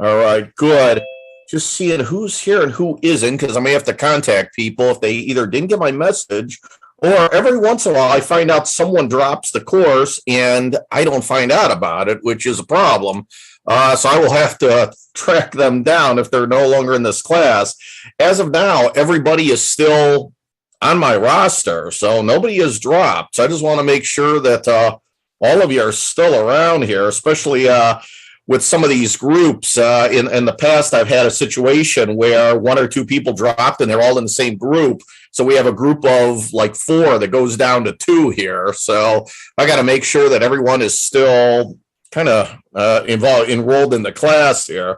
All right, good. Just seeing who's here and who isn't, because I may have to contact people if they either didn't get my message or every once in a while I find out someone drops the course and I don't find out about it, which is a problem. So I will have to track them down if they're no longer in this class. As of now, everybody is still on my roster, so nobody has dropped. So I just want to make sure that all of you are still around here, especially with some of these groups. In the past, I've had a situation where one or two people dropped and they're all in the same group. So we have a group of like 4 that goes down to 2 here. So I got to make sure that everyone is still kind of enrolled in the class here.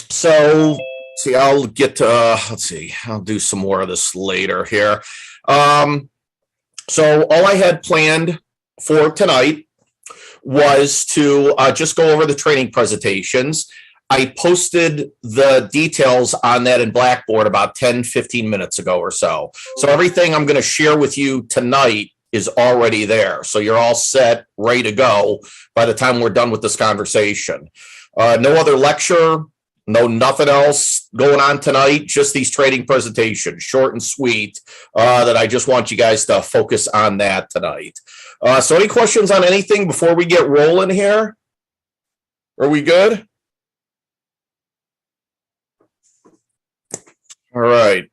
So see, I'll get to, let's see, I'll do some more of this later here. So all I had planned for tonight was to just go over the training presentations. I posted the details on that in Blackboard about 10, 15 minutes ago or so. So everything I'm going to share with you tonight is already there. So you're all set, ready to go by the time we're done with this conversation. No other lecture, no nothing else going on tonight, just these training presentations, short and sweet, that I just want you guys to focus on that tonight. So any questions on anything before we get rolling here? Are we good? All right.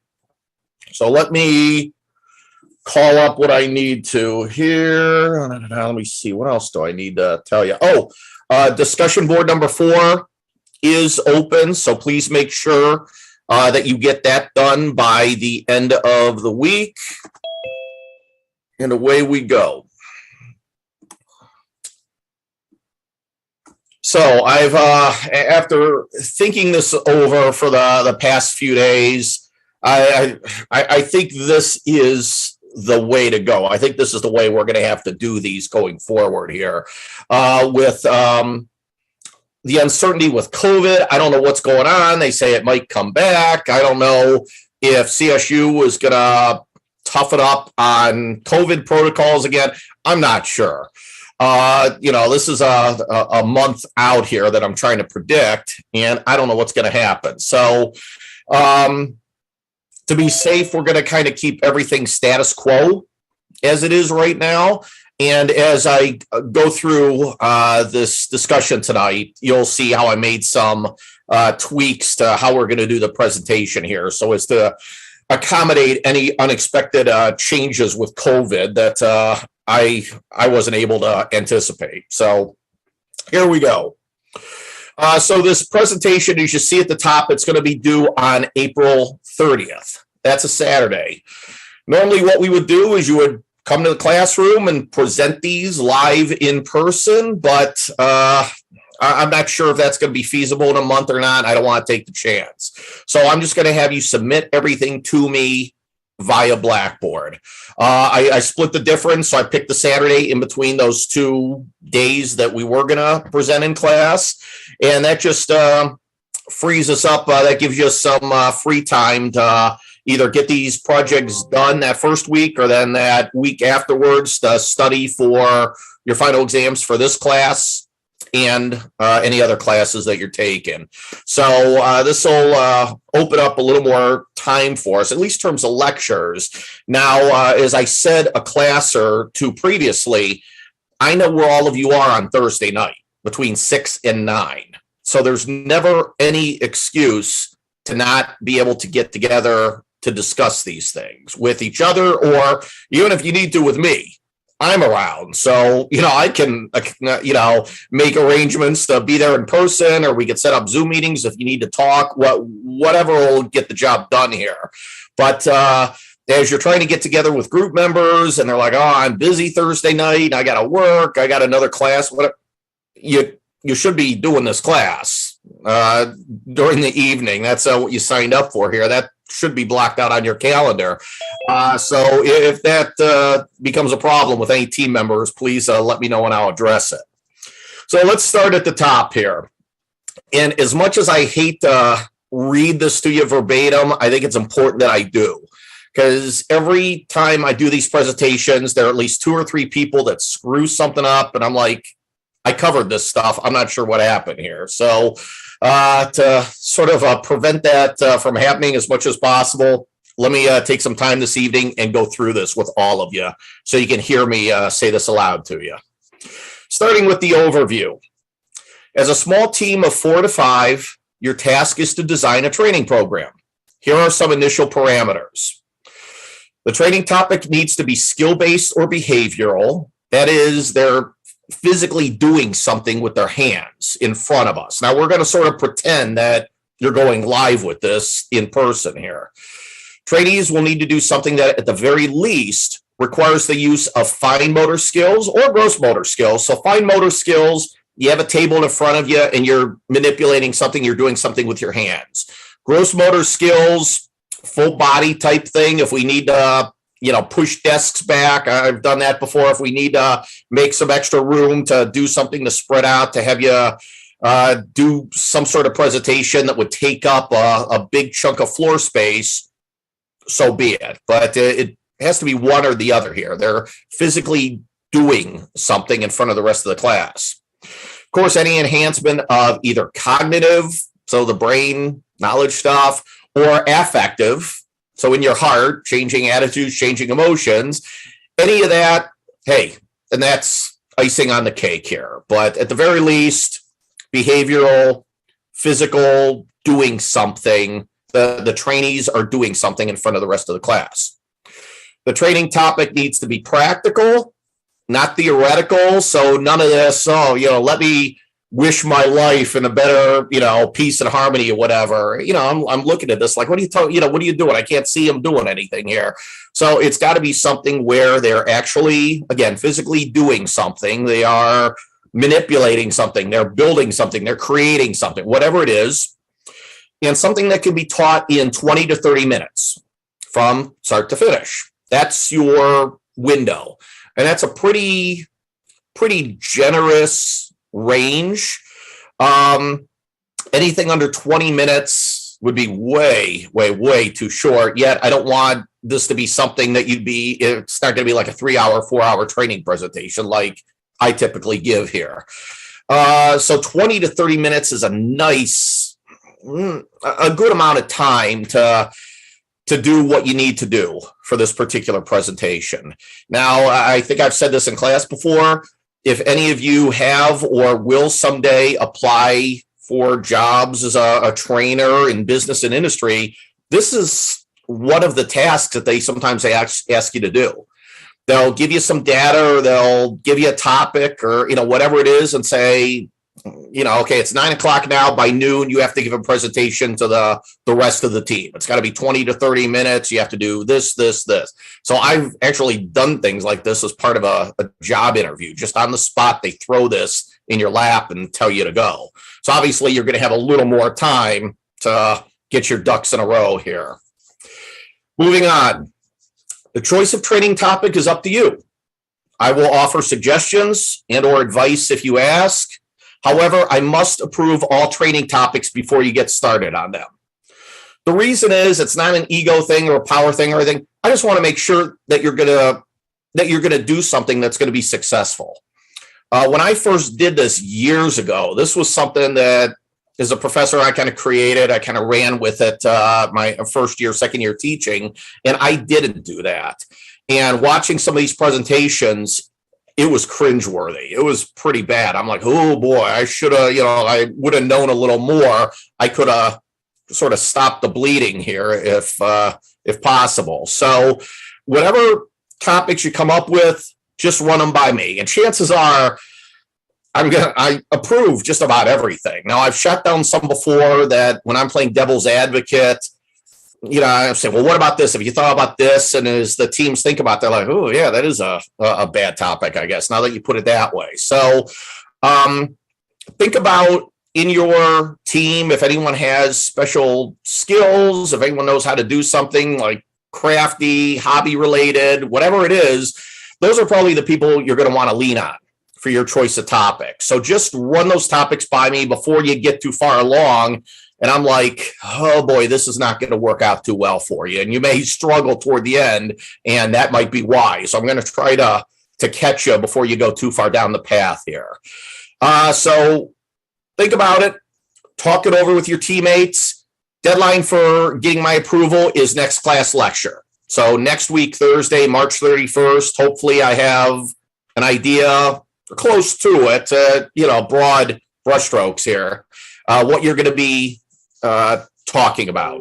So let me call up what I need to here. Let me see. What else do I need to tell you? Oh, discussion board number 4 is open. So please make sure that you get that done by the end of the week. And away we go. So I've, after thinking this over for the past few days, I think this is the way to go. I think this is the way we're going to have to do these going forward here. With the uncertainty with COVID, I don't know what's going on. They say it might come back. I don't know if CSU is going to toughen up on COVID protocols again. I'm not sure. This is a month out here that I'm trying to predict, and I don't know what's going to happen. So to be safe, we're going to kind of keep everything status quo as it is right now. And as I go through this discussion tonight, you'll see how I made some tweaks to how we're going to do the presentation here, so as to accommodate any unexpected changes with COVID that I wasn't able to anticipate. So here we go. So this presentation, as you see at the top, it's going to be due on April 30th. That's a Saturday. Normally what we would do is you would come to the classroom and present these live in person, but I'm not sure if that's going to be feasible in a month or not. I don't want to take the chance. So I'm just going to have you submit everything to me via Blackboard. I split the difference, so I picked the Saturday in between those 2 days that we were going to present in class, and that just frees us up. That gives you some free time to either get these projects done that first week or then that week afterwards to study for your final exams for this class and any other classes that you're taking. So this will open up a little more time for us, at least in terms of lectures. Now, as I said a class or 2 previously, I know where all of you are on Thursday night between 6 and 9. So there's never any excuse to not be able to get together to discuss these things with each other, or even if you need to with me. I'm around, so I can make arrangements to be there in person, or we could set up Zoom meetings if you need to talk. Whatever will get the job done here. But as you're trying to get together with group members, and they're like, "Oh, I'm busy Thursday night. I got to work. I got another class." Whatever, you should be doing this class during the evening. That's what you signed up for here. That should be blocked out on your calendar. So if that becomes a problem with any team members, please let me know and I'll address it. So let's start at the top here. And as much as I hate to read this to you verbatim, I think it's important that I do. Because every time I do these presentations, there are at least 2 or 3 people that screw something up. And I'm like, I covered this stuff. I'm not sure what happened here. So to sort of prevent that from happening as much as possible, let me take some time this evening and go through this with all of you so you can hear me say this aloud to you. Starting with the overview. As a small team of 4 to 5, your task is to design a training program. Here are some initial parameters. The training topic needs to be skill-based or behavioral. That is, they're physically doing something with their hands in front of us. Now, we're going to sort of pretend that you're going live with this in person here. Trainees will need to do something that, at the very least, requires the use of fine motor skills or gross motor skills. So fine motor skills, you have a table in front of you and you're manipulating something, you're doing something with your hands. Gross motor skills, full body type thing. If we need to, push desks back, I've done that before. If we need to make some extra room to do something to spread out, to have you do some sort of presentation that would take up a big chunk of floor space, so be it. But it has to be one or the other here. They're physically doing something in front of the rest of the class. Of course, any enhancement of either cognitive, so the brain, knowledge stuff, or affective, so in your heart, changing attitudes, changing emotions, any of that, hey, and that's icing on the cake here. But at the very least, behavioral, physical, doing something, the trainees are doing something in front of the rest of the class. The training topic needs to be practical, not theoretical. So none of this, let me wish my life in a better, peace and harmony or whatever. I'm looking at this like, what are you doing? I can't see them doing anything here. So it's got to be something where they're actually, again, physically doing something. They are manipulating something. They're building something. They're creating something, whatever it is. And something that can be taught in 20 to 30 minutes from start to finish. That's your window. And that's a pretty generous range. Anything under 20 minutes would be way too short. Yet I don't want this to be something that it's not going to be like a 3-hour, 4-hour training presentation like I typically give here. So 20 to 30 minutes is a good amount of time to do what you need to do for this particular presentation. Now, I think I've said this in class before. If any of you have or will someday apply for jobs as a trainer in business and industry, this is one of the tasks that they sometimes ask you to do. They'll give you some data, or they'll give you a topic, or whatever it is, and say, okay, it's 9:00 now. By noon, you have to give a presentation to the rest of the team. It's got to be 20 to 30 minutes. You have to do this. So I've actually done things like this as part of a job interview. Just on the spot, they throw this in your lap and tell you to go. So obviously, you're going to have a little more time to get your ducks in a row here. Moving on. The choice of training topic is up to you. I will offer suggestions and or advice if you ask. However, I must approve all training topics before you get started on them. The reason is it's not an ego thing or a power thing or anything. I just want to make sure that you're going to do something that's going to be successful. When I first did this years ago, this was something that as a professor I kind of created. I kind of ran with it my first year, second year teaching, and I didn't do that. And watching some of these presentations, it was cringeworthy. It was pretty bad. I'm like, oh boy, I should have, I would have known a little more. I could have sort of stopped the bleeding here if possible. So whatever topics you come up with, just run them by me. And chances are I approve just about everything. Now, I've shut down some before that when I'm playing devil's advocate, I say, well, what about this? If you thought about this, and as the teams think about that, like, oh, yeah, that is a bad topic, I guess, now that you put it that way. So think about in your team, if anyone has special skills, if anyone knows how to do something like crafty, hobby related, whatever it is, those are probably the people you're going to want to lean on for your choice of topics. So just run those topics by me before you get too far along. And I'm like, oh boy, this is not going to work out too well for you. And you may struggle toward the end, and that might be why. So I'm going to try to catch you before you go too far down the path here. So think about it, talk it over with your teammates. Deadline for getting my approval is next class lecture. So next week, Thursday, March 31st, hopefully I have an idea close to it, broad brushstrokes here, what you're going to be talking about.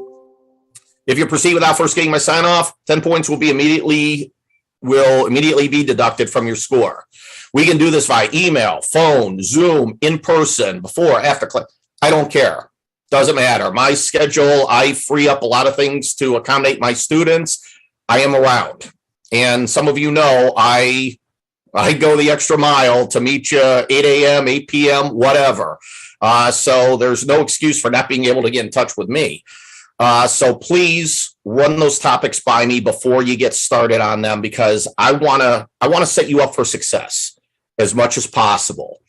If you proceed without first getting my sign off, 10 points will immediately be deducted from your score. We can do this via email, phone, Zoom, in person, before, after class. I don't care. Doesn't matter. My schedule, I free up a lot of things to accommodate my students. I am around. And some of you know I go the extra mile to meet you 8 a.m., 8 p.m., whatever. So there's no excuse for not being able to get in touch with me. So please run those topics by me before you get started on them, because I want to set you up for success as much as possible.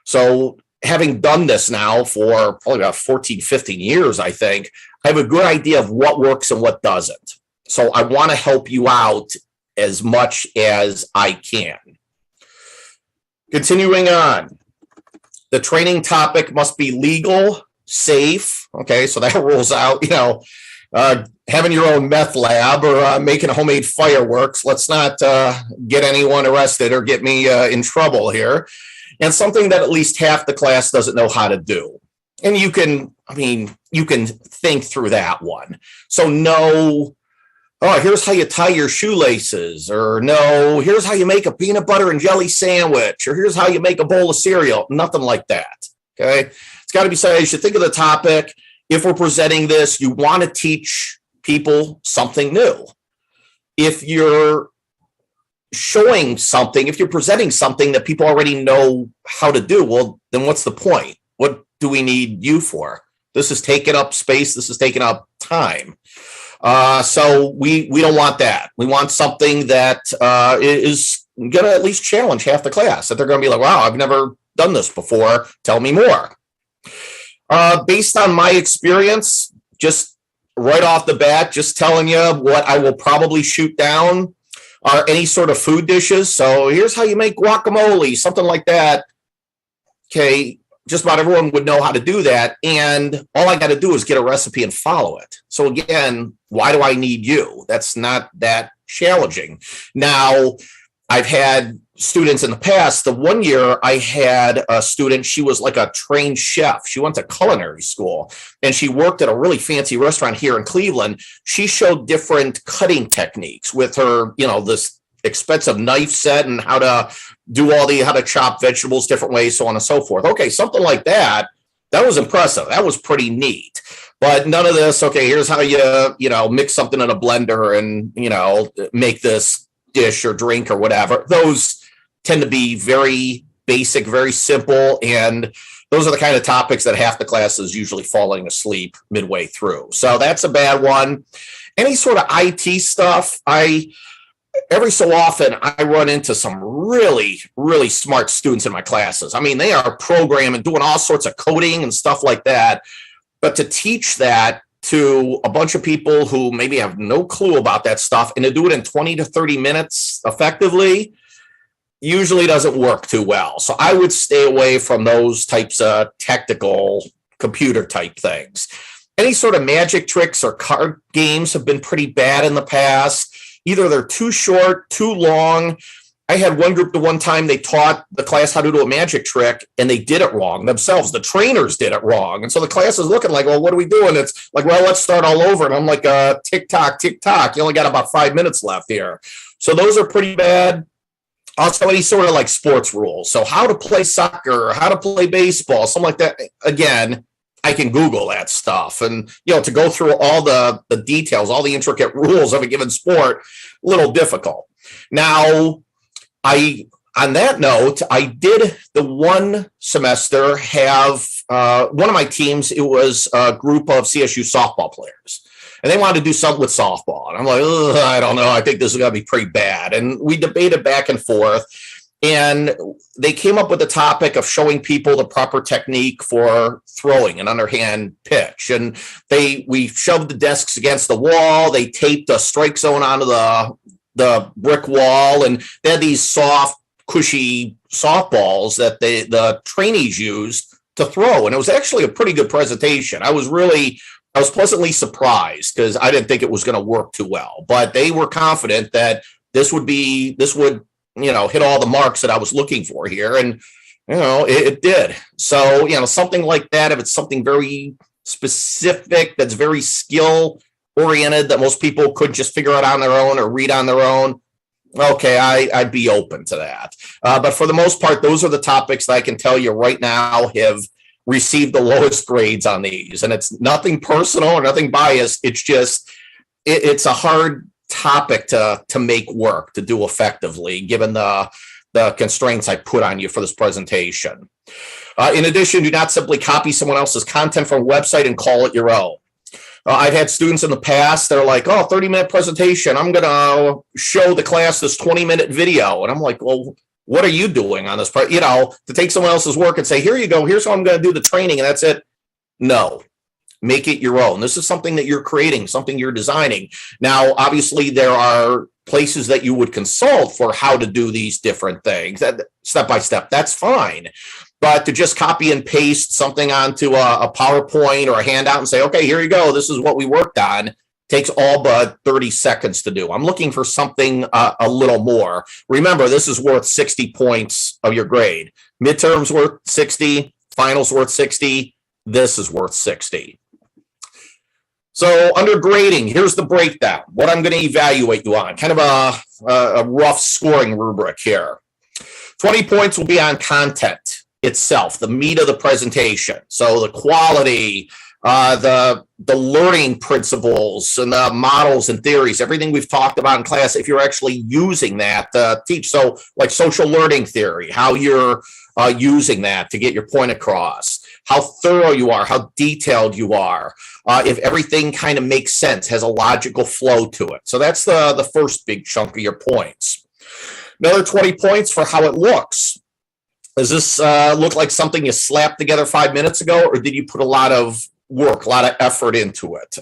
So having done this now for probably about 14, 15 years, I think, I have a good idea of what works and what doesn't. So I want to help you out as much as I can. Continuing on, the training topic must be legal, safe. Okay, so that rules out, having your own meth lab or making homemade fireworks. Let's not get anyone arrested or get me in trouble here. And something that at least half the class doesn't know how to do. And you can think through that one. So no, oh, here's how you tie your shoelaces, or no, here's how you make a peanut butter and jelly sandwich, or here's how you make a bowl of cereal. Nothing like that. Okay. It's got to be said. You should think of the topic. If we're presenting this, you want to teach people something new. If you're showing something, if you're presenting something that people already know how to do, well, then what's the point? What do we need you for? This is taking up space. This is taking up time. So we don't want that. We want something that is going to at least challenge half the class, that they're going to be like, wow, I've never done this before. Tell me more. Based on my experience, just right off the bat, just telling you what I will probably shoot down are any sort of food dishes. So here's how you make guacamole, something like that. Okay, just about everyone would know how to do that. And all I got to do is get a recipe and follow it. So again, why do I need you? That's not that challenging. Now, I've had students in the past. The one year I had a student, she was like a trained chef. She went to culinary school and she worked at a really fancy restaurant here in Cleveland. She showed different cutting techniques with her, this expensive knife set and how to do how to chop vegetables different ways, so on and so forth. Okay, something like that. That was impressive. That was pretty neat. But none of this, okay, here's how you mix something in a blender and, make this dish or drink or whatever. Those tend to be very basic, very simple. And those are the kind of topics that half the class is usually falling asleep midway through. So that's a bad one. Any sort of IT stuff, every so often I run into some really, really smart students in my classes. I mean, they are programming, doing all sorts of coding and stuff like that. But to teach that to a bunch of people who maybe have no clue about that stuff and to do it in 20 to 30 minutes effectively usually doesn't work too well. So I would stay away from those types of technical computer type things. Any sort of magic tricks or card games have been pretty bad in the past. Either they're too short, too long. I had one group the one time they taught the class how to do a magic trick and they did it wrong themselves. The trainers did it wrong. And so the class is looking like, well, what are we doing? It's like, well, let's start all over. And I'm like, tick tock, tick tock. You only got about 5 minutes left here. So those are pretty bad. Also, any sort of like sports rules. So how to play soccer, how to play baseball, something like that. Again, I can Google that stuff. And, to go through all the details, all the intricate rules of a given sport, a little difficult. Now, on that note, I did the one semester have one of my teams. It was a group of CSU softball players, and they wanted to do something with softball. And I'm like, I don't know. I think this is going to be pretty bad. And we debated back and forth, and they came up with the topic of showing people the proper technique for throwing an underhand pitch. And we shoved the desks against the wall. They taped a strike zone onto the brick wall, and they had these soft, cushy softballs that the trainees used to throw. And it was actually a pretty good presentation. I was pleasantly surprised because I didn't think it was going to work too well, but they were confident that this would, hit all the marks that I was looking for here. And, it did. So, something like that, if it's something very specific, that's very skill oriented, that most people could just figure out on their own or read on their own, okay, I'd be open to that. But for the most part, those are the topics that I can tell you right now have received the lowest grades on these. And it's nothing personal or nothing biased. It's just, it's a hard topic to make work, to do effectively, given the constraints I put on you for this presentation. In addition, do not simply copy someone else's content from a website and call it your own. I've had students in the past that are like, 30-minute presentation. I'm going to show the class this 20-minute video. And I'm like, well, what are you doing on this? To take someone else's work and say, here you go, here's how I'm going to do the training, and that's it. No, make it your own. This is something that you're creating, something you're designing. Now, obviously, there are places that you would consult for how to do these different things, step by step. That's fine. But to just copy and paste something onto a PowerPoint or a handout and say, okay, here you go, this is what we worked on, takes all but 30 seconds to do. I'm looking for something a little more. Remember, this is worth 60 points of your grade. Midterms worth 60, finals worth 60. This is worth 60. So under grading, here's the breakdown. What I'm going to evaluate you on, kind of a rough scoring rubric here. 20 points will be on content itself, the meat of the presentation. So the quality, the learning principles and the models and theories, everything we've talked about in class, if you're actually using that to teach. So like social learning theory, how you're using that to get your point across, how thorough you are, how detailed you are, if everything kind of makes sense, has a logical flow to it. So that's the first big chunk of your points. Another 20 points for how it looks. Does this look like something you slapped together 5 minutes ago, or did you put a lot of work, a lot of effort into it?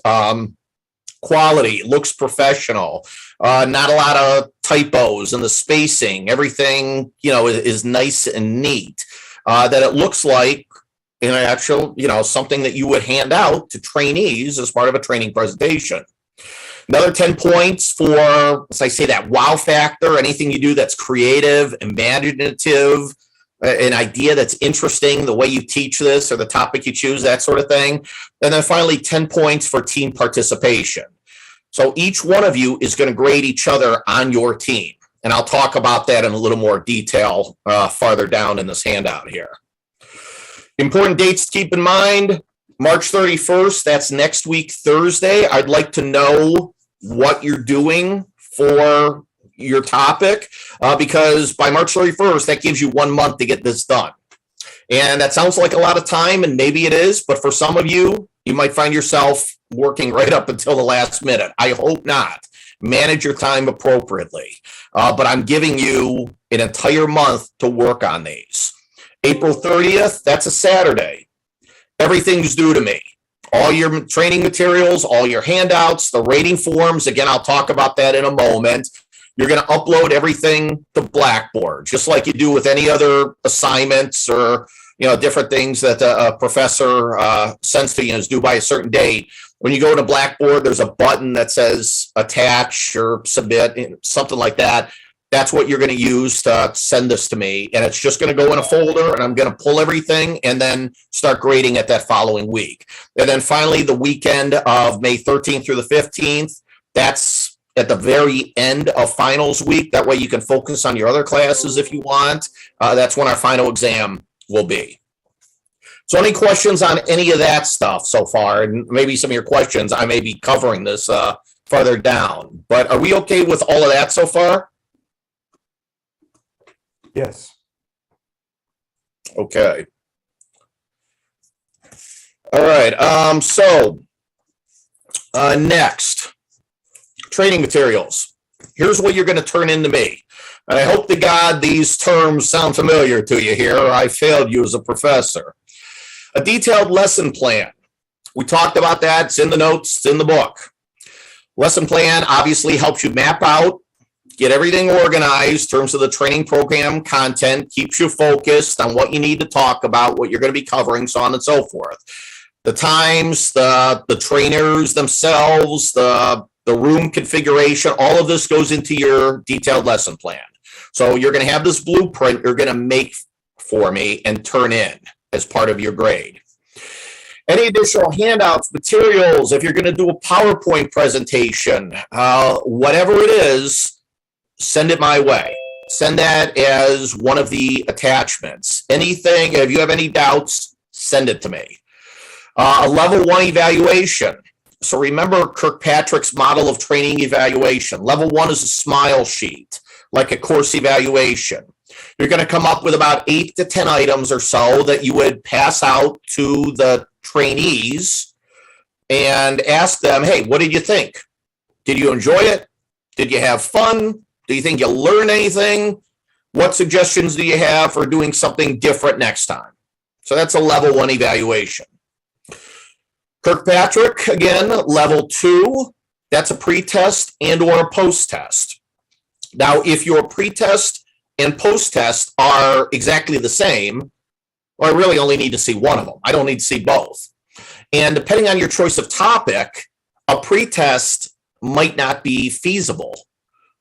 Quality, looks professional, not a lot of typos and the spacing, everything, is nice and neat, that it looks like an actual, something that you would hand out to trainees as part of a training presentation. Another 10 points for, as I say, that wow factor, anything you do that's creative, imaginative, an idea that's interesting, the way you teach this or the topic you choose, that sort of thing. And then finally, 10 points for team participation. So each one of you is going to grade each other on your team. And I'll talk about that in a little more detail farther down in this handout here. Important dates to keep in mind. March 31st, that's next week, Thursday. I'd like to know what you're doing for your topic, because by March 31st, that gives you 1 month to get this done. And that sounds like a lot of time, and maybe it is, but for some of you, you might find yourself working right up until the last minute. I hope not. Manage your time appropriately. But I'm giving you an entire month to work on these. April 30th, that's a Saturday. Everything's due to me. All your training materials, all your handouts, the rating forms. Again, I'll talk about that in a moment. You're going to upload everything to Blackboard, just like you do with any other assignments or, different things that a professor sends to you is due by a certain date. When you go to Blackboard, there's a button that says attach or submit, something like that. That's what you're going to use to send this to me. And it's just going to go in a folder, and I'm going to pull everything and then start grading it that following week. And then finally, the weekend of May 13th through the 15th, that's at the very end of finals week. That way you can focus on your other classes if you want. That's when our final exam will be. So any questions on any of that stuff so far? And maybe some of your questions, I may be covering this further down. But are we okay with all of that so far? Yes. Okay. All right. Next, training materials. Here's what you're going to turn into me. And I hope to God these terms sound familiar to you here, or I failed you as a professor. A detailed lesson plan. We talked about that. It's in the notes. It's in the book. Lesson plan obviously helps you map out, get everything organized in terms of the training program content, keeps you focused on what you need to talk about, what you're going to be covering, so on and so forth. The times, the trainers themselves, the room configuration, all of this goes into your detailed lesson plan. So you're going to have this blueprint you're going to make for me and turn in as part of your grade. Any additional handouts, materials, if you're going to do a PowerPoint presentation, whatever it is, send it my way. Send that as one of the attachments. Anything, if you have any doubts, send it to me. A level 1 evaluation. So remember Kirkpatrick's model of training evaluation. Level 1 is a smile sheet, like a course evaluation. You're going to come up with about 8 to 10 items or so that you would pass out to the trainees and ask them, hey, what did you think? Did you enjoy it? Did you have fun? Do you think you learned anything? What suggestions do you have for doing something different next time? So that's a level 1 evaluation. Kirkpatrick, again, level 2, that's a pre-test and or a post-test. Now, if your pre-test and post-test are exactly the same, well, I really only need to see one of them. I don't need to see both. And depending on your choice of topic, a pre-test might not be feasible,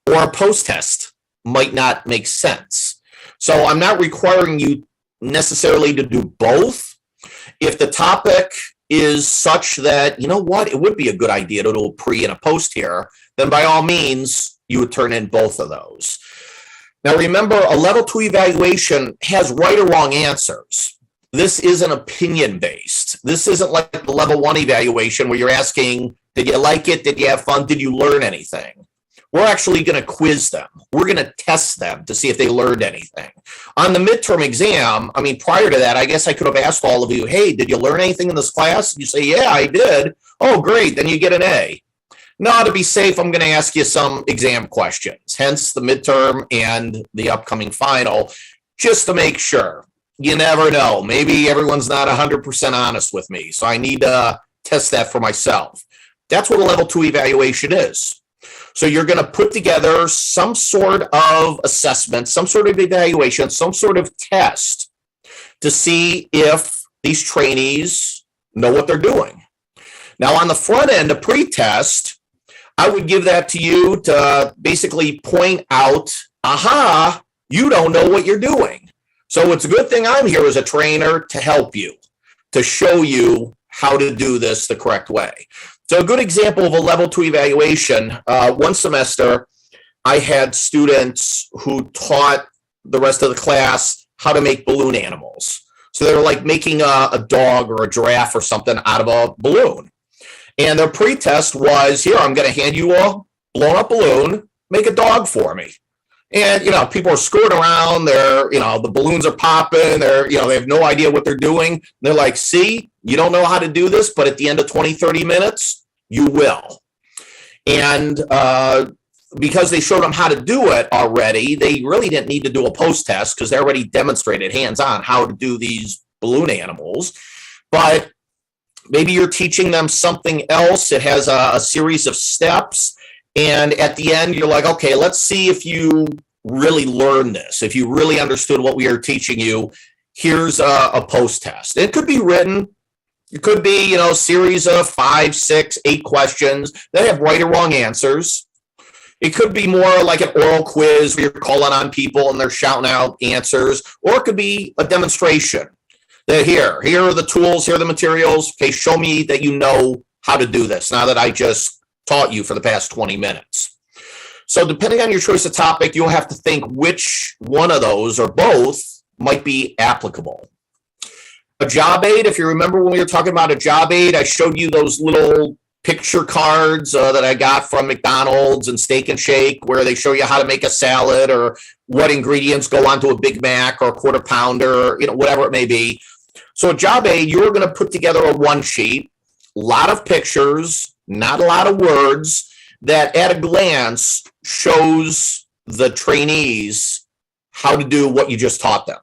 or a post-test might not make sense. So I'm not requiring you necessarily to do both. If the topic is such that, you know what, it would be a good idea to do a pre and a post here, then by all means, you would turn in both of those. Now remember, a level 2 evaluation has right or wrong answers. This isn't opinion-based. This isn't like the level 1 evaluation where you're asking, did you like it? Did you have fun? Did you learn anything? We're actually going to quiz them. We're going to test them to see if they learned anything. On the midterm exam, I mean, prior to that, I guess I could have asked all of you, hey, did you learn anything in this class? You say, yeah, I did. Oh, great. Then you get an A. Now, to be safe, I'm going to ask you some exam questions, hence the midterm and the upcoming final, just to make sure. You never know. Maybe everyone's not 100% honest with me, so I need to test that for myself. That's what a level 2 evaluation is. So you're going to put together some sort of assessment, some sort of evaluation, some sort of test to see if these trainees know what they're doing. Now, on the front end, a pre-test, I would give that to you to basically point out, aha, you don't know what you're doing. So it's a good thing I'm here as a trainer to help you, to show you how to do this the correct way. So a good example of a level 2 evaluation, one semester, I had students who taught the rest of the class how to make balloon animals. So they were like making a dog or a giraffe or something out of a balloon. And their pre-test was, here, I'm going to hand you a blown up balloon, make a dog for me. And, you know, people are screwing around. They're, you know, the balloons are popping. They're, you know, they have no idea what they're doing. And they're like, see, you don't know how to do this, but at the end of 20, 30 minutes, you will. And because they showed them how to do it already, they really didn't need to do a post-test because they already demonstrated hands-on how to do these balloon animals. But maybe you're teaching them something else. It has a series of steps. And at the end, you're like, okay, let's see if you really learned this, if you really understood what we are teaching you. Here's a post-test. It could be written. It could be, you know, a series of 5, 6, 8 questions that have right or wrong answers. It could be more like an oral quiz where you're calling on people and they're shouting out answers. Or it could be a demonstration. That here are the tools, here are the materials. Okay, show me that you know how to do this now that I just taught you for the past 20 minutes. So depending on your choice of topic, you'll have to think which one of those or both might be applicable. A job aid, if you remember when we were talking about a job aid, I showed you those little picture cards that I got from McDonald's and Steak and Shake where they show you how to make a salad or what ingredients go onto a Big Mac or a quarter pounder, you know, whatever it may be. So a job aid, you're going to put together a one sheet, a lot of pictures, not a lot of words, that at a glance shows the trainees how to do what you just taught them.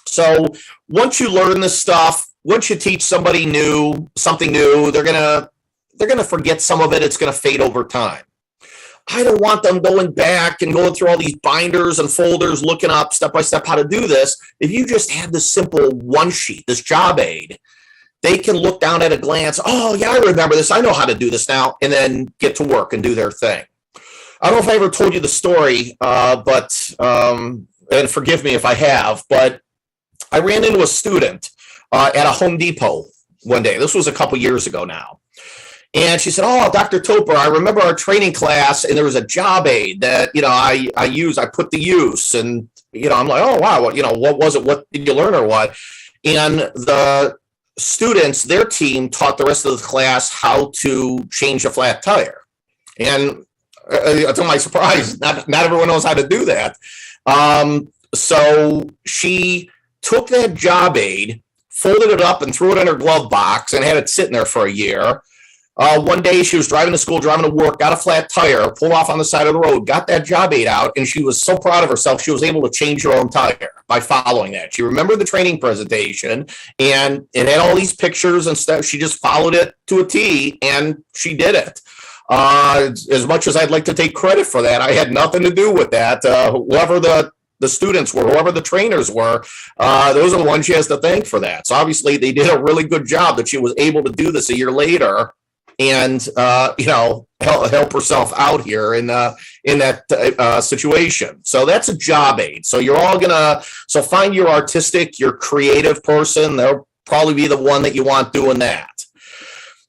So once you learn this stuff, once you teach somebody new, something new, they're gonna forget some of it. It's gonna fade over time. I don't want them going back and going through all these binders and folders, looking up step by step how to do this. If you just had this simple one sheet, this job aid, they can look down at a glance. Oh, yeah, I remember this. I know how to do this now, and then get to work and do their thing. I don't know if I ever told you the story, and forgive me if I have, but I ran into a student at a Home Depot one day. This was a couple years ago now. And she said, "Oh, Dr. Toper, I remember our training class, and there was a job aid that, I put to use." And, I'm like, "Oh, wow, what was it? What did you learn or what?" And the students, their team taught the rest of the class how to change a flat tire. And to my surprise, not everyone knows how to do that. So she took that job aid, folded it up and threw it in her glove box and had it sitting there for a year. One day she was driving to school, driving to work, got a flat tire, pulled off on the side of the road, got that job aid out, and she was so proud of herself, she was able to change her own tire by following that. She remembered the training presentation, and it had all these pictures and stuff. She just followed it to a T, and she did it. As much as I'd like to take credit for that, I had nothing to do with that. Whoever the students were, whoever the trainers were, those are the ones she has to thank for that. So obviously they did a really good job that she was able to do this a year later and, help herself out here in that situation. So that's a job aid. So you're all so find your artistic, your creative person. They'll probably be the one that you want doing that.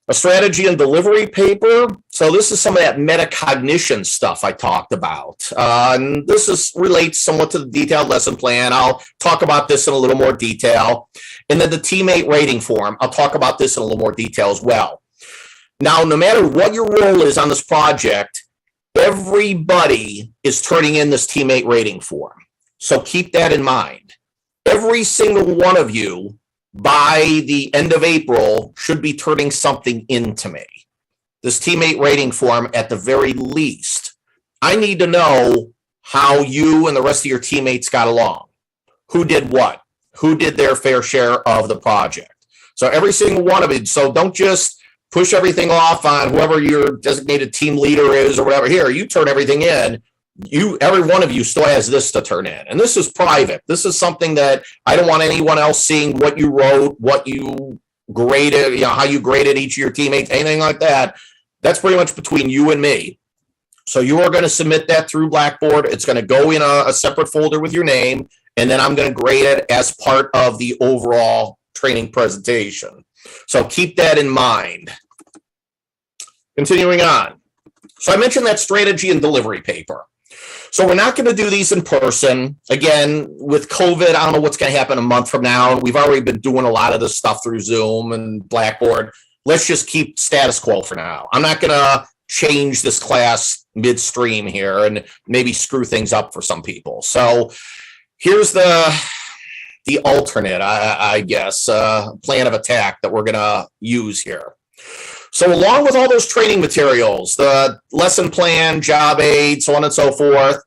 A strategy and delivery paper. So this is some of that metacognition stuff I talked about. And this relates somewhat to the detailed lesson plan. I'll talk about this in a little more detail. And then the teammate rating form. I'll talk about this in a little more detail as well. Now, no matter what your role is on this project, everybody is turning in this teammate rating form. So keep that in mind. Every single one of you by the end of April should be turning something into me. This teammate rating form at the very least. I need to know how you and the rest of your teammates got along. Who did what? Who did their fair share of the project? So every single one of it. So don't just push everything off on whoever your designated team leader is or whatever. Here, you turn everything in. Every one of you still has this to turn in. And this is private. This is something that I don't want anyone else seeing what you wrote, what you graded, how you graded each of your teammates, anything like that. That's pretty much between you and me. So you are going to submit that through Blackboard. It's going to go in a separate folder with your name, and then I'm going to grade it as part of the overall training presentation. So keep that in mind. Continuing on. So I mentioned that strategy and delivery paper. So we're not going to do these in person. Again, with COVID, I don't know what's going to happen a month from now. We've already been doing a lot of this stuff through Zoom and Blackboard. Let's just keep status quo for now. I'm not going to change this class midstream here and maybe screw things up for some people. So here's the alternate, I guess, plan of attack that we're going to use here. So along with all those training materials, the lesson plan, job aid, so on and so forth,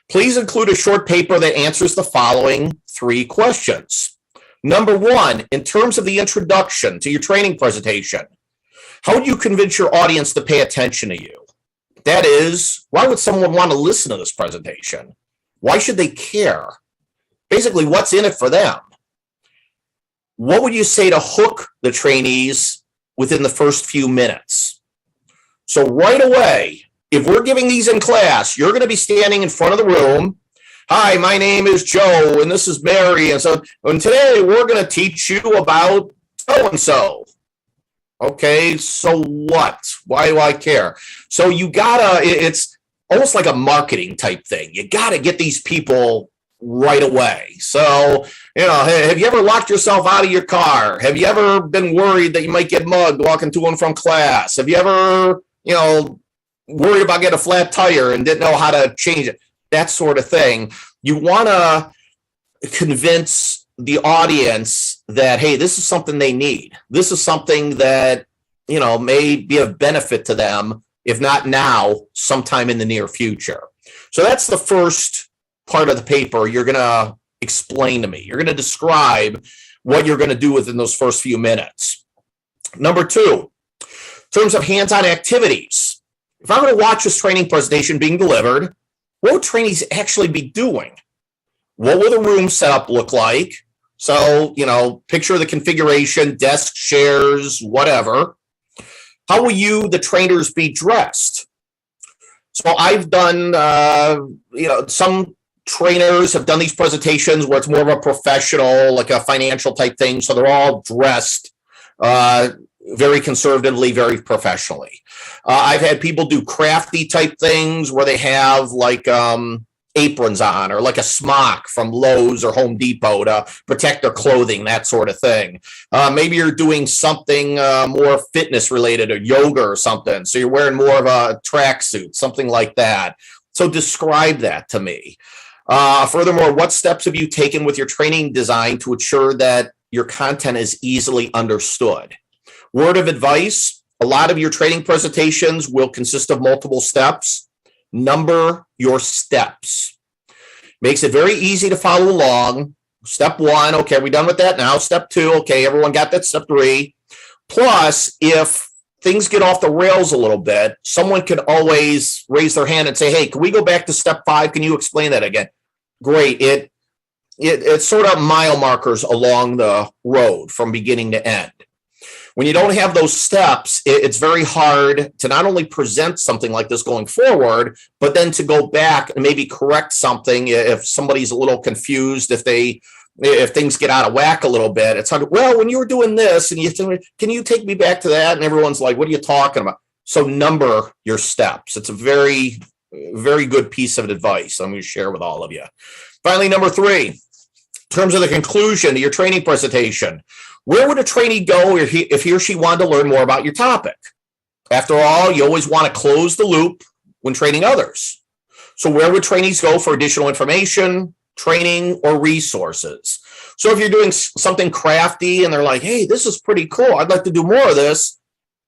please include a short paper that answers the following 3 questions. Number 1, in terms of the introduction to your training presentation, how would you convince your audience to pay attention to you? That is, why would someone want to listen to this presentation? Why should they care? Basically, what's in it for them? What would you say to hook the trainees within the first few minutes? So right away, if we're giving these in class, you're going to be standing in front of the room. Hi, my name is Joe, and this is Mary. And today we're going to teach you about so-and-so. Okay, so what? Why do I care? So it's almost like a marketing type thing. You got to get these people right away. So, have you ever locked yourself out of your car? Have you ever been worried that you might get mugged walking to and from class? Have you ever, worried about getting a flat tire and didn't know how to change it? That sort of thing. You want to convince the audience that, hey, this is something they need. This is something that, may be of benefit to them, if not now, sometime in the near future. So that's the first part of the paper you're going to explain to me. You're going to describe what you're going to do within those first few minutes. Number 2, in terms of hands-on activities, if I'm going to watch this training presentation being delivered, what would trainees actually be doing? What will the room setup look like? So, picture the configuration, desk, chairs, whatever. How will you, the trainers, be dressed? So I've done, some trainers have done these presentations where it's more of a professional, like a financial type thing. So they're all dressed very conservatively, very professionally. I've had people do crafty type things where they have like aprons on, or like a smock from Lowe's or Home Depot to protect their clothing, that sort of thing. Maybe you're doing something more fitness related, or yoga or something. So you're wearing more of a tracksuit, something like that. So describe that to me. Furthermore, what steps have you taken with your training design to ensure that your content is easily understood? Word of advice, a lot of your training presentations will consist of multiple steps. Number your steps. Makes it very easy to follow along. Step 1, okay, are we done with that now? Step 2, okay, everyone got that? Step 3. Plus, if things get off the rails a little bit, someone could always raise their hand and say, hey, can we go back to step 5? Can you explain that again? Great. It's sort of mile markers along the road from beginning to end. When you don't have those steps, it's very hard to not only present something like this going forward, but then to go back and maybe correct something if somebody's a little confused, if things get out of whack a little bit. It's hard. Well, when you were doing this, and can you take me back to that? And everyone's like, what are you talking about? So number your steps. It's a very, very good piece of advice I'm going to share with all of you. Finally, number 3, in terms of the conclusion to your training presentation, where would a trainee go if he or she wanted to learn more about your topic? After all, you always want to close the loop when training others. So where would trainees go for additional information, training, or resources? So if you're doing something crafty and they're like, hey, this is pretty cool, I'd like to do more of this,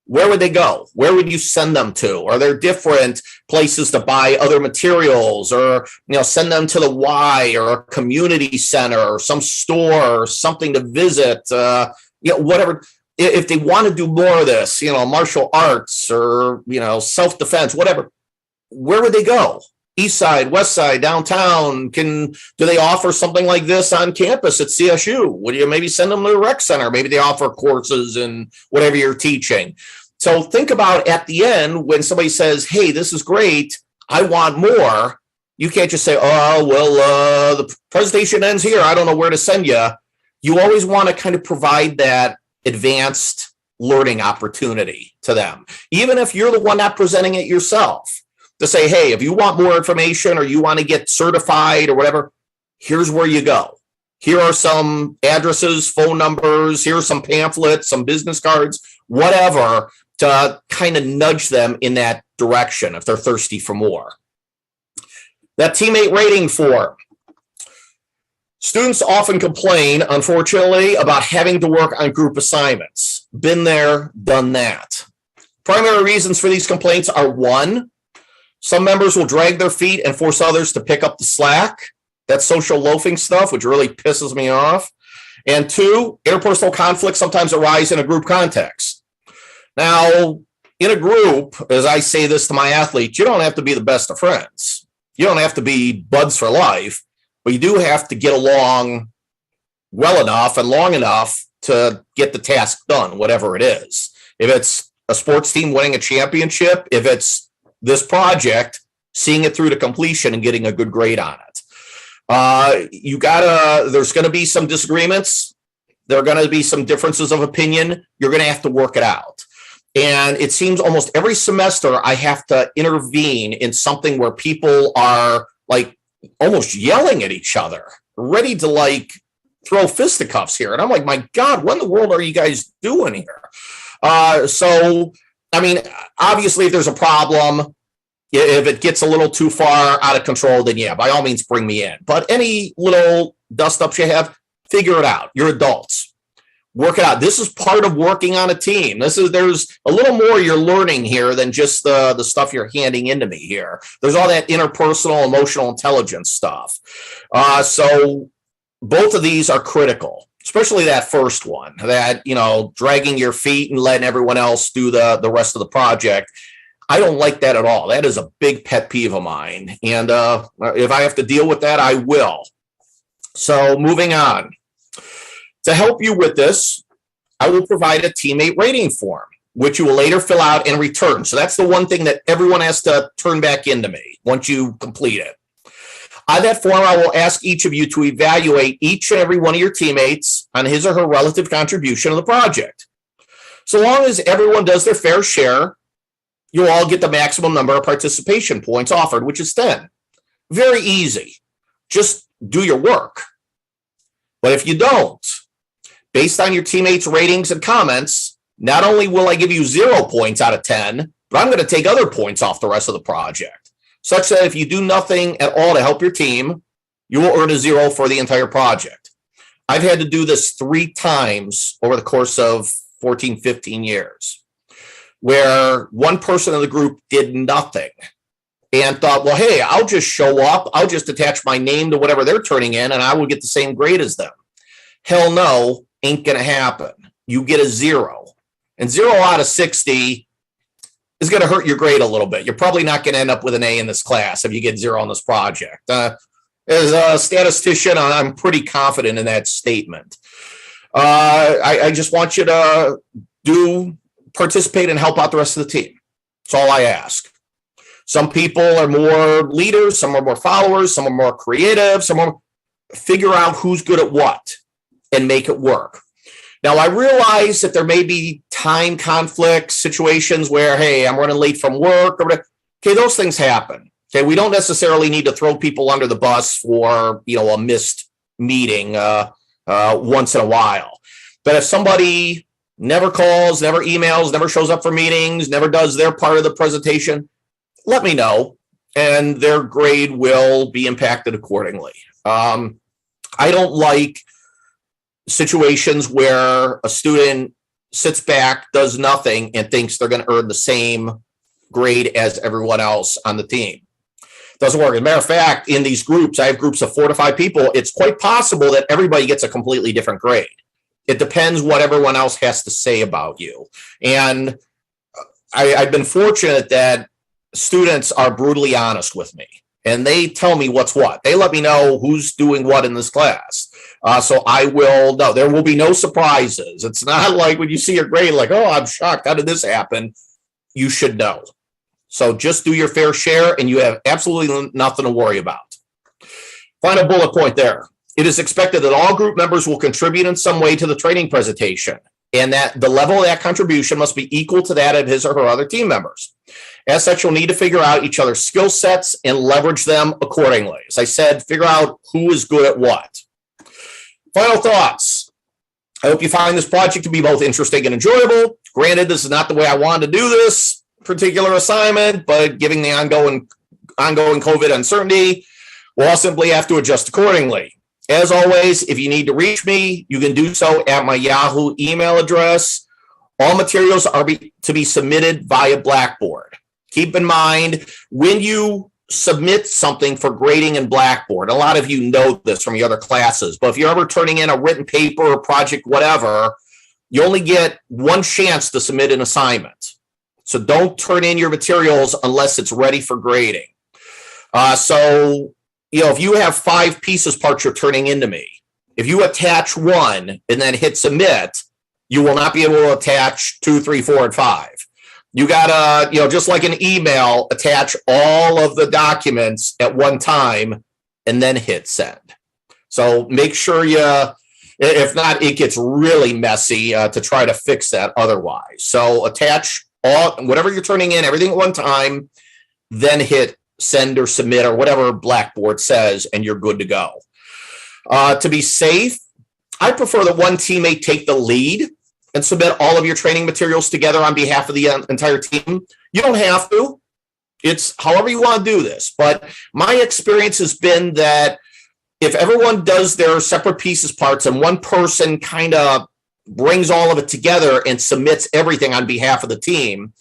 where would they go? Where would you send them to? Are there different places to buy other materials, or send them to the Y or a community center or some store or something to visit? Whatever. If they want to do more of this, martial arts or self-defense, whatever, where would they go? East side, west side, downtown? Do they offer something like this on campus at CSU? Would you maybe send them to the rec center? Maybe they offer courses in whatever you're teaching. So think about at the end when somebody says, hey, this is great, I want more. You can't just say, oh, well, the presentation ends here, I don't know where to send you. You always want to kind of provide that advanced learning opportunity to them, even if you're the one not presenting it yourself. To say, hey, if you want more information or you want to get certified or whatever, here's where you go. Here are some addresses, phone numbers, here's some pamphlets, some business cards, whatever, to kind of nudge them in that direction if they're thirsty for more. That teammate rating form. Students often complain, unfortunately, about having to work on group assignments. Been there, done that. Primary reasons for these complaints are 1, some members will drag their feet and force others to pick up the slack. That's social loafing stuff, which really pisses me off. And 2, interpersonal conflicts sometimes arise in a group context. Now, in a group, as I say this to my athletes, you don't have to be the best of friends. You don't have to be buds for life, but you do have to get along well enough and long enough to get the task done, whatever it is. If it's a sports team winning a championship, if it's this project, seeing it through to completion and getting a good grade on it. There's going to be some disagreements. There are going to be some differences of opinion. You're going to have to work it out. And it seems almost every semester I have to intervene in something where people are like almost yelling at each other, ready to like throw fisticuffs here. And I'm like, my God, what in the world are you guys doing here? So, I mean, obviously, if there's a problem, if it gets a little too far out of control, then yeah, by all means, bring me in. But any little dust-ups you have, figure it out. You're adults. Work it out. This is part of working on a team. There's a little more you're learning here than just the stuff you're handing into me here. There's all that interpersonal, emotional intelligence stuff. So both of these are critical, especially that first one, that, dragging your feet and letting everyone else do the rest of the project. I don't like that at all. That is a big pet peeve of mine. And if I have to deal with that, I will. So moving on. To help you with this, I will provide a teammate rating form, which you will later fill out and return. So that's the one thing that everyone has to turn back into me once you complete it. On that form, I will ask each of you to evaluate each and every one of your teammates on his or her relative contribution to the project. So long as everyone does their fair share, you'll all get the maximum number of participation points offered, which is 10. Very easy. Just do your work. But if you don't, based on your teammates' ratings and comments, not only will I give you 0 points out of 10, but I'm going to take other points off the rest of the project, such that if you do nothing at all to help your team, you will earn a 0 for the entire project. I've had to do this 3 times over the course of 14, 15 years, where one person in the group did nothing and thought, well, hey, I'll just show up. I'll just attach my name to whatever they're turning in and I will get the same grade as them. Hell no, ain't going to happen. You get a 0. And 0 out of 60 is going to hurt your grade a little bit. You're probably not going to end up with an A in this class if you get 0 on this project. As a statistician, I'm pretty confident in that statement. I just want you to participate and help out the rest of the team. That's all I ask. Some people are more leaders, some are more followers, some are more creative, figure out who's good at what and make it work. Now, I realize that there may be time conflict situations where, hey, I'm running late from work. Okay, those things happen. Okay, we don't necessarily need to throw people under the bus for, a missed meeting once in a while. But if somebody never calls, never emails, never shows up for meetings, never does their part of the presentation, let me know, and their grade will be impacted accordingly. I don't like situations where a student sits back, does nothing, and thinks they're going to earn the same grade as everyone else on the team. Doesn't work. As a matter of fact, in these groups, I have groups of 4 to 5 people. It's quite possible that everybody gets a completely different grade. It depends what everyone else has to say about you. And I've been fortunate that students are brutally honest with me. And they tell me what's what. They let me know who's doing what in this class. So I will know. There will be no surprises. It's not like when you see your grade, like, oh, I'm shocked. How did this happen? You should know. So just do your fair share, and you have absolutely nothing to worry about. Final bullet point there. It is expected that all group members will contribute in some way to the training presentation, and that the level of that contribution must be equal to that of his or her other team members. As such, you'll need to figure out each other's skill sets and leverage them accordingly. As I said, figure out who is good at what. Final thoughts. I hope you find this project to be both interesting and enjoyable. Granted, this is not the way I wanted to do this particular assignment, but given the ongoing COVID uncertainty, we'll all simply have to adjust accordingly. As always, if you need to reach me, you can do so at my Yahoo email address. All materials are to be submitted via Blackboard. Keep in mind, when you submit something for grading in Blackboard, a lot of you know this from your other classes, but if you're ever turning in a written paper or project, whatever, you only get one chance to submit an assignment. So don't turn in your materials unless it's ready for grading. If you have 5 pieces parts you're turning into me, if you attach one and then hit submit, you will not be able to attach 2, 3, 4, and 5. You gotta, just like an email, attach all of the documents at one time and then hit send. So make sure if not, it gets really messy to try to fix that otherwise. So attach whatever you're turning in, everything at one time, then hit send or submit or whatever Blackboard says, and you're good to go. To be safe, I prefer that one teammate take the lead and submit all of your training materials together on behalf of the entire team. You don't have to. It's however you want to do this. But my experience has been that if everyone does their separate pieces parts and one person kind of brings all of it together and submits everything on behalf of the team,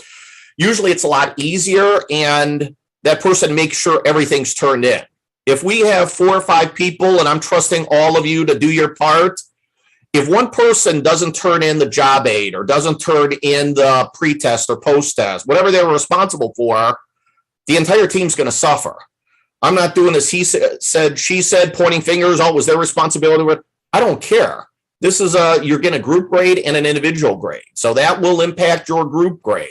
usually it's a lot easier, and that person makes sure everything's turned in. If we have 4 or 5 people and I'm trusting all of you to do your part, if one person doesn't turn in the job aid or doesn't turn in the pre-test or post-test, whatever they were responsible for, the entire team's going to suffer. I'm not doing this he said, she said, pointing fingers. Oh, it was their responsibility. I don't care. This is you're getting a group grade and an individual grade. So that will impact your group grade.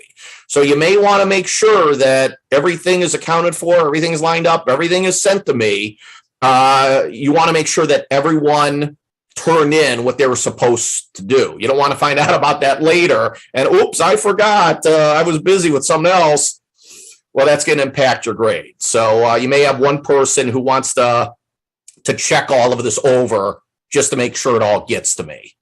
So you may want to make sure that everything is accounted for, everything is lined up, everything is sent to me. You want to make sure that everyone turned in what they were supposed to do. You don't want to find out about that later. And oops, I forgot. I was busy with something else. Well, that's going to impact your grade. So you may have one person who wants to check all of this over just to make sure it all gets to me.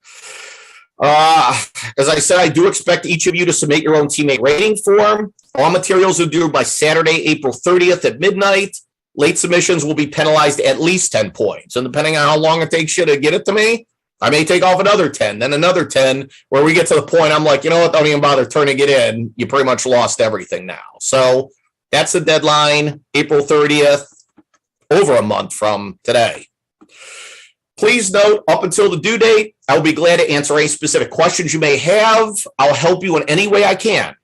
As I said, I do expect each of you to submit your own teammate rating form. All materials are due by Saturday, April 30th at midnight. Late submissions will be penalized at least 10 points. And depending on how long it takes you to get it to me, I may take off another 10, then another 10, where we get to the point I'm like, you know what, don't even bother turning it in. You pretty much lost everything now. So that's the deadline, April 30th, over a month from today. Please note, up until the due date, I will be glad to answer any specific questions you may have. I'll help you in any way I can,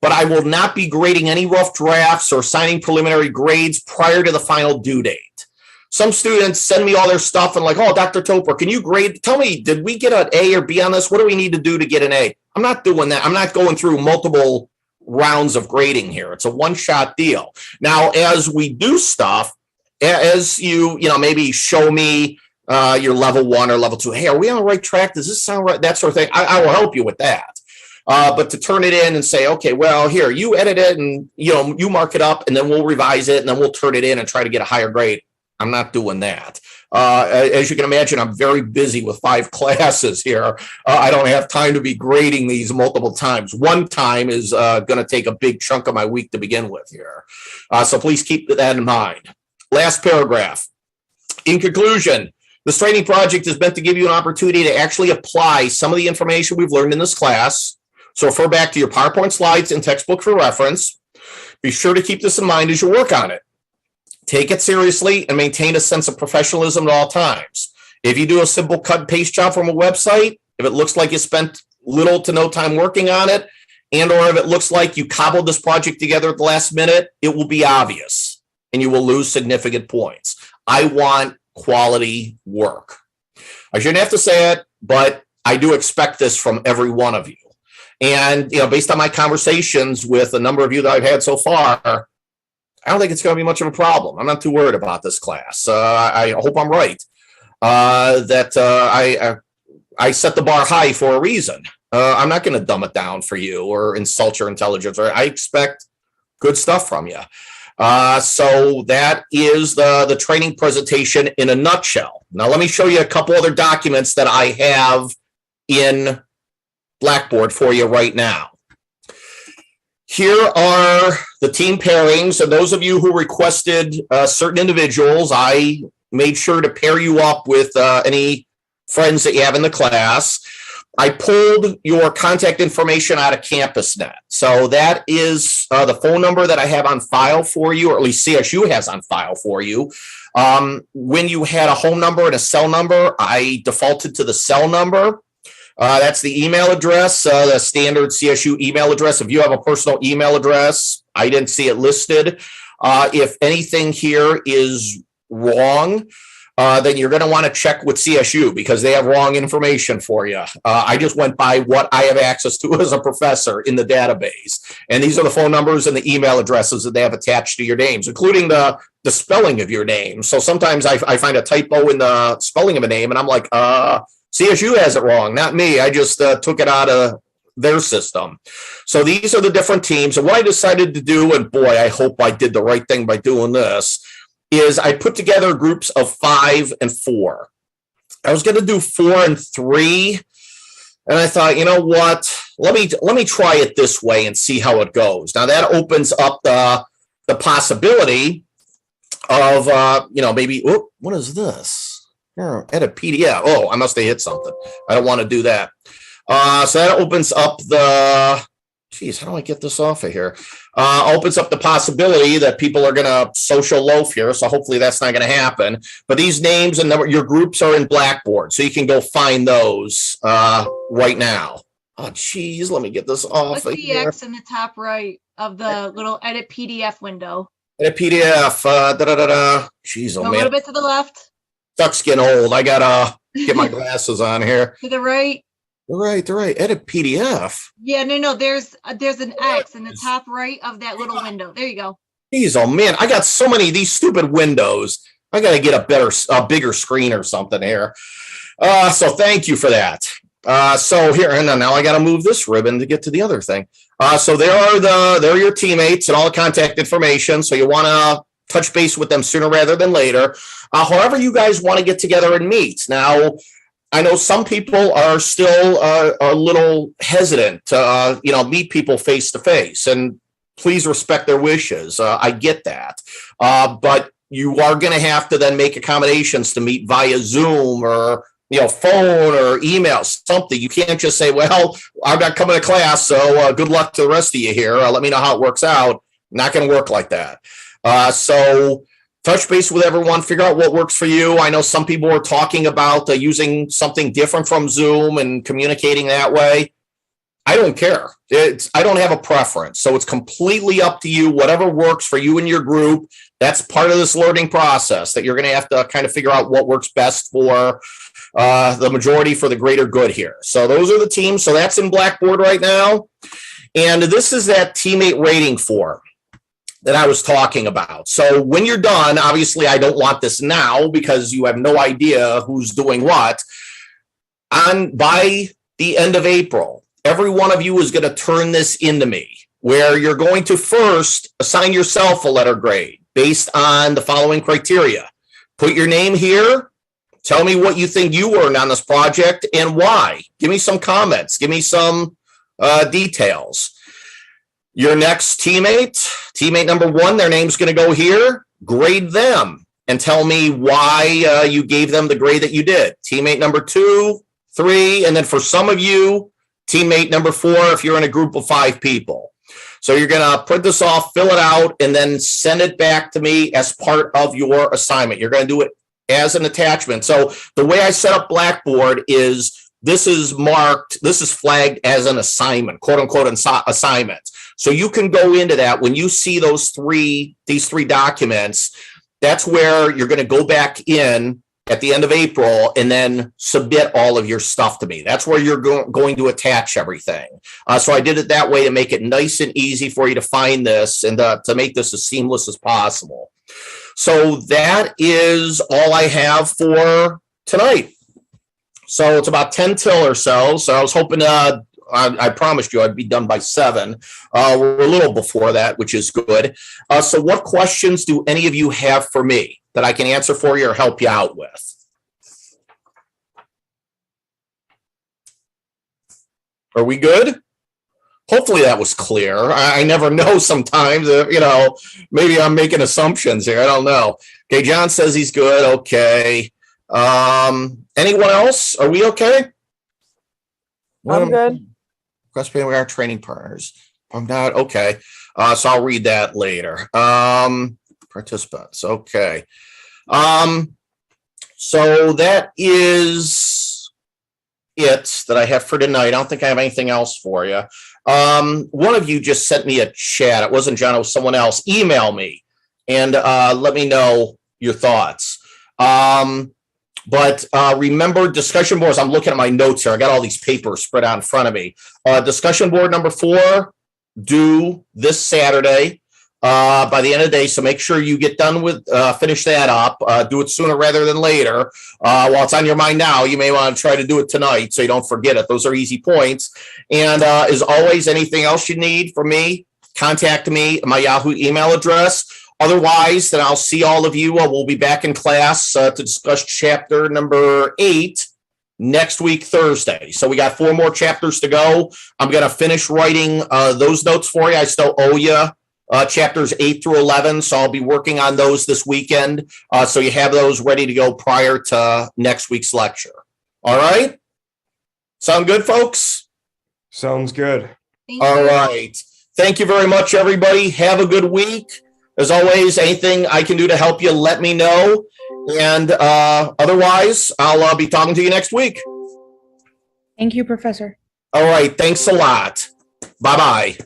but I will not be grading any rough drafts or signing preliminary grades prior to the final due date. Some students send me all their stuff and like, oh, Dr. Topper, can you grade? Tell me, did we get an A or B on this? What do we need to do to get an A? I'm not doing that. I'm not going through multiple rounds of grading here. It's a one-shot deal. Now, as we do stuff, as you maybe show me your level 1 or level 2. Hey, are we on the right track? Does this sound right? That sort of thing. I will help you with that. But to turn it in and say, okay, well, here, you edit it and, you mark it up and then we'll revise it and then we'll turn it in and try to get a higher grade. I'm not doing that. As you can imagine, I'm very busy with 5 classes here. I don't have time to be grading these multiple times. One time is going to take a big chunk of my week to begin with here. So please keep that in mind. Last paragraph. In conclusion, this training project is meant to give you an opportunity to actually apply some of the information we've learned in this class. So refer back to your PowerPoint slides and textbook for reference. Be sure to keep this in mind as you work on it. Take it seriously and maintain a sense of professionalism at all times. If you do a simple cut and paste job from a website, if it looks like you spent little to no time working on it, and or if it looks like you cobbled this project together at the last minute, it will be obvious and you will lose significant points. I want quality work. I shouldn't have to say it, but I do expect this from every one of you. And, based on my conversations with a number of you that I've had so far, I don't think it's going to be much of a problem. I'm not too worried about this class. I hope I'm right. I set the bar high for a reason. I'm not going to dumb it down for you or insult your intelligence. I expect good stuff from you. So that is the training presentation in a nutshell. Now, let me show you a couple other documents that I have in Blackboard for you right now. Here are the team pairings. And those of you who requested certain individuals, I made sure to pair you up with any friends that you have in the class. I pulled your contact information out of CampusNet. So that is the phone number that I have on file for you, or at least CSU has on file for you. When you had a home number and a cell number, I defaulted to the cell number. That's the email address, the standard CSU email address. If you have a personal email address, I didn't see it listed. If anything here is wrong, then you're going to want to check with CSU because they have wrong information for you. I just went by what I have access to as a professor in the database. And these are the phone numbers and the email addresses that they have attached to your names, including the spelling of your name. So sometimes I find a typo in the spelling of a name and I'm like, CSU has it wrong, not me. I just took it out of their system. So these are the different teams. And what I decided to do, and boy, I hope I did the right thing by doing this, is I put together groups of 5 and 4. I was going to do 4 and 3. And I thought, you know what? Let me try it this way and see how it goes. Now that opens up the possibility of, maybe, what is this? Edit PDF. Oh, I must have hit something. I don't want to do that. So that opens up the Geez, how do I get this off of here? Opens up the possibility that people are going to social loaf here. So hopefully that's not going to happen. But these names and your groups are in Blackboard. So you can go find those right now. Oh, geez, let me get this off. What's the X in the top right of the little edit PDF window? Edit PDF. Geez, oh, Go man. A little bit to the left. Duck's getting old. I got to get my glasses on here. To the right. Right. Edit PDF. Yeah, no. There's an X in the top right of that little window. There you go. Geez, oh man, I got so many of these stupid windows. I got to get a bigger screen or something here. So thank you for that. So here, and now I got to move this ribbon to get to the other thing. So there are your teammates and all the contact information. So you want to touch base with them sooner rather than later. However you guys want to get together and meet. Now, I know some people are still a little hesitant to meet people face to face, and please respect their wishes. I get that, but you are going to have to then make accommodations to meet via Zoom or phone or email, something. You can't just say, "Well, I'm not coming to class, so good luck to the rest of you here. Let me know how it works out." Not going to work like that. So touch base with everyone, figure out what works for you. I know some people are talking about using something different from Zoom and communicating that way. I don't care. I don't have a preference. So it's completely up to you, whatever works for you and your group. That's part of this learning process that you're going to have to kind of figure out what works best for the majority, for the greater good here. So those are the teams. So that's in Blackboard right now. And this is that teammate rating form that I was talking about. So when you're done, obviously I don't want this now because you have no idea who's doing what. By the end of April, every one of you is going to turn this into me, where you're going to first assign yourself a letter grade based on the following criteria. Put your name here. Tell me what you think you earned on this project and why. Give me some comments. Give me some details. Your next teammate number 1, their name's going to go here. Grade them and tell me why you gave them the grade that you did. Teammate number 2, 3, and then for some of you, teammate number 4, if you're in a group of 5 people. So you're going to print this off, fill it out, and then send it back to me as part of your assignment. You're going to do it as an attachment. So the way I set up Blackboard is this is flagged as an assignment, quote unquote assignment. So you can go into that when you see these 3 documents. That's where you're going to go back in at the end of April and then submit all of your stuff to me. That's where you're going to attach everything. So I did it that way to make it nice and easy for you to find this and to make this as seamless as possible. So that is all I have for tonight. So it's about 10 till or so. So I was hoping I promised you I'd be done by 7. We're a little before that, which is good. So what questions do any of you have for me that I can answer for you or help you out with? Are we good? Hopefully that was clear. I never know sometimes, maybe I'm making assumptions here. I don't know. Okay, John says he's good. Okay. Anyone else? Are we okay? I'm good. Request payment with our training partners. I'm not okay. So I'll read that later. Participants. Okay. So that is it that I have for tonight. I don't think I have anything else for you. One of you just sent me a chat. It wasn't John, it was someone else. Email me and let me know your thoughts. But remember, discussion boards, I'm looking at my notes here. I got all these papers spread out in front of me. Discussion board number 4, due this Saturday by the end of the day. So make sure you get done with, finish that up. Do it sooner rather than later. While it's on your mind now, you may want to try to do it tonight so you don't forget it. Those are easy points. And as always, anything else you need from me, contact me, my Yahoo email address. Otherwise, then I'll see all of you. We'll be back in class to discuss chapter number 8 next week, Thursday. So we got 4 more chapters to go. I'm going to finish writing those notes for you. I still owe you chapters 8 through 11. So I'll be working on those this weekend. So you have those ready to go prior to next week's lecture. All right. Sound good, folks? Sounds good. Thank All you. right. Thank you very much, everybody. Have a good week. As always, anything I can do to help you, let me know. And otherwise, I'll be talking to you next week. Thank you, Professor. All right. Thanks a lot. Bye-bye.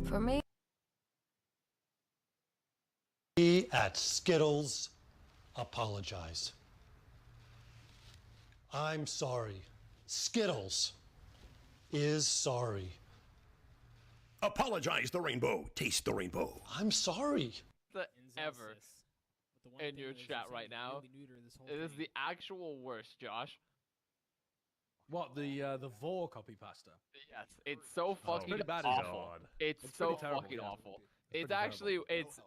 For me, at Skittles apologize. I'm sorry. Skittles is sorry. Apologize the rainbow. Taste the rainbow. I'm sorry. Ever in your chat right now. It is the actual worst, Josh. What, the Vor copy pasta? Yes, it's so fucking pretty bad, awful. God. It's It's so pretty terrible, fucking yeah. awful. It's It's pretty actually terrible. it's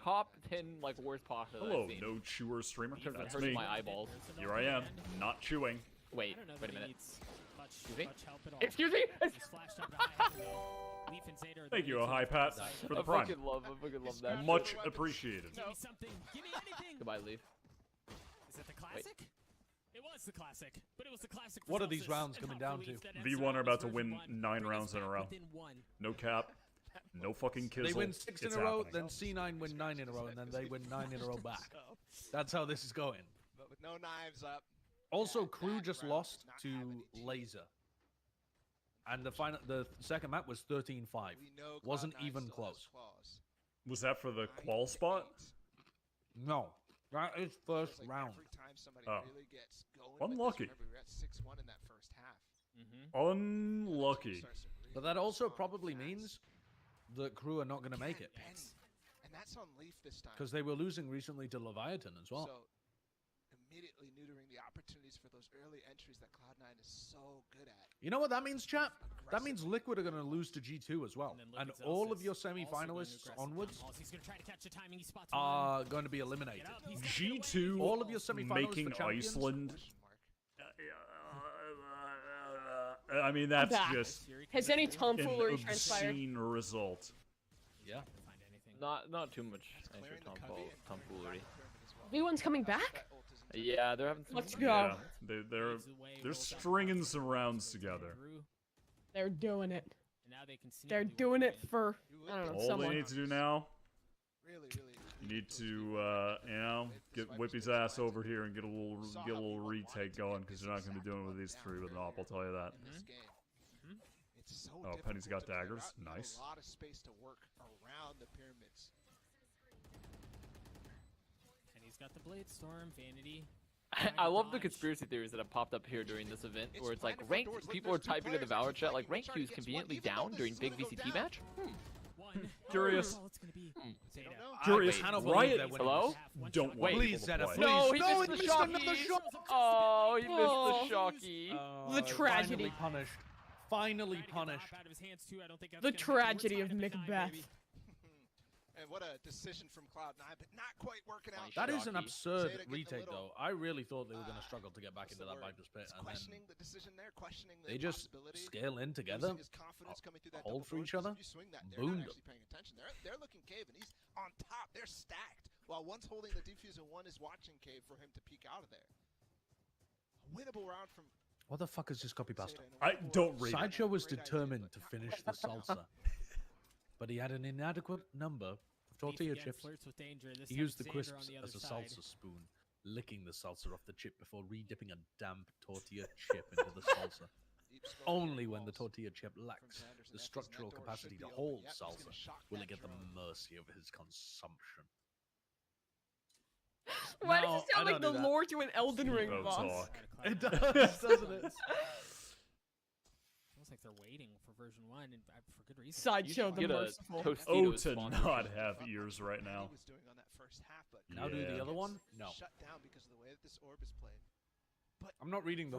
top 10 like worst pasta that Hello, I've seen. no chewer streamer. Even That's hurts me. my eyeballs. Here I am, not chewing. Wait a minute. Excuse me? Excuse me? Thank you, Hi Pat, for the I prime. fucking love that. Much appreciated. Goodbye, Leaf. Is that the classic? It was the classic, but it was the classic. What are these rounds coming down to? V1 are about to win 9 rounds in a row. No cap, no fucking kizzle. They win 6 in It's a row, happening. then C9 win 9 in a row, and then they win 9 in a row back. That's how this is going. But with no knives up. Also, Crew just lost to Laser. And the second map was 13-5. Wasn't even close. Was that for the qual spot? No. That is first round. Oh. Unlucky. Unlucky. But that also probably means that Crew are not going to make it. And that's on Leaf this time. Because they were losing recently to Leviathan as well. So, immediately neutering the opportunities for those early entries that Cloud9 is so good at. You know what that means, chat? That means Liquid are going to lose to G2 as well. And all of your semi-finalists onwards are going to be eliminated. G2 all of your semi-finalists making for champions, Iceland. I mean, that's just has any tomfoolery an transpired? obscene result. Yeah. Not too much extra tomfoolery. V1's coming back? Yeah, they're having some. Let's go. Yeah, they're stringing some rounds together. They're doing it. They're doing it for, I don't know, All someone. they need to do now, you need to, you know, get Whippy's ass over here and get a little retake going, because you're not going to be doing it with these three with an op, I'll tell you that. Oh, Penny's got daggers. Nice. A lot of space to work around the pyramids. Penny's got the Blade Storm, Vanity. I love the conspiracy theories that have popped up here during this event, where it's like ranked. People are typing in the Valor chat like rank queues conveniently down during big VCT match. Curious. Curious. Riot. Hello? Don't wait. Please, Zeta, please. No, he No, missed the missed another shocky. shot. Oh, he missed the shocky. The tragedy. Finally punished. Finally punished. The tragedy of Macbeth. And what a decision from Cloud9, but not quite working out. That is an Shocky. absurd Zeta getting a retake, little, though. I really thought they were going to struggle to get back what's into the that word? Viper's pit, He's and questioning then the decision there, questioning the they just possibility, scale in together, losing his confidence coming through that hold double for each door, 'cause other, if you swing that, they're not boomed actually paying attention. They're looking Cave, and he's on top. They're stacked. While one's holding the defuse and one is watching Cave for him to peek out of there. A winnable round from what the fuck is this copy pasta? I don't read it. Sideshow was determined to finish the salsa, but he had an inadequate number of tortilla chips. He used the crisps as a salsa spoon, licking the salsa off the chip before re-dipping a damp tortilla chip into the salsa. Only when the tortilla chip lacks the structural capacity to hold salsa will it get the mercy of his consumption. Why No, does it I sound like don't the do that. lore to an Elden Ring Bow boss? talk. It does, doesn't it? Feels like they're waiting for version 1 and for good reason. Sideshow the Get a merciful. Tostitos Oh, to sponsorship. not have ears right now. he was doing on that first half, but Now do the Yeah. other one? No. shut down because of the way that this orb is played. But I'm not reading the